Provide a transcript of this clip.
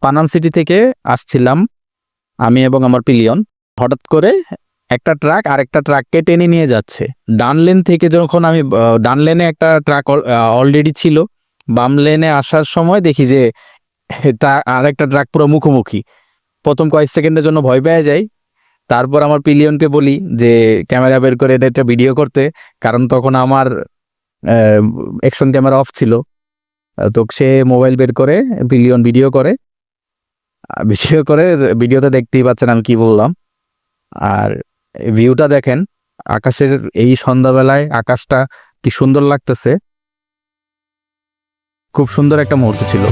Panam city থেকে আসছিলাম আমি এবং আমার পিলিয়ন। হঠাৎ করে একটা ট্রাক আরেকটা ট্রাককে টেনে নিয়ে যাচ্ছে। ডান লেন থেকে যখন আমি ডান লেনে একটা ট্রাক অলরেডি ছিল, বাম লেনে আসার সময় দেখি যে আরেকটা ট্রাক পুরো মুখোমুখি। প্রথম কয়েক সেকেন্ডের জন্য ভয় পেয়ে যাই। তারপর আমার পিলিয়নকে বলি যে ক্যামেরা বের করে এটা একটা ভিডিও করতে, কারণ তখন আমার অ্যাকশন ক্যামেরা অফ ছিল। তো সে মোবাইল বের করে পিলিয়ন ভিডিও করে। ভিডিওতে দেখতেই পাচ্ছেন আমি কি বললাম। আর ভিউটা দেখেন, আকাশের এই সন্ধ্যাবেলায় আকাশটা কি সুন্দর লাগতেছে। খুব সুন্দর একটা মুহূর্ত ছিল।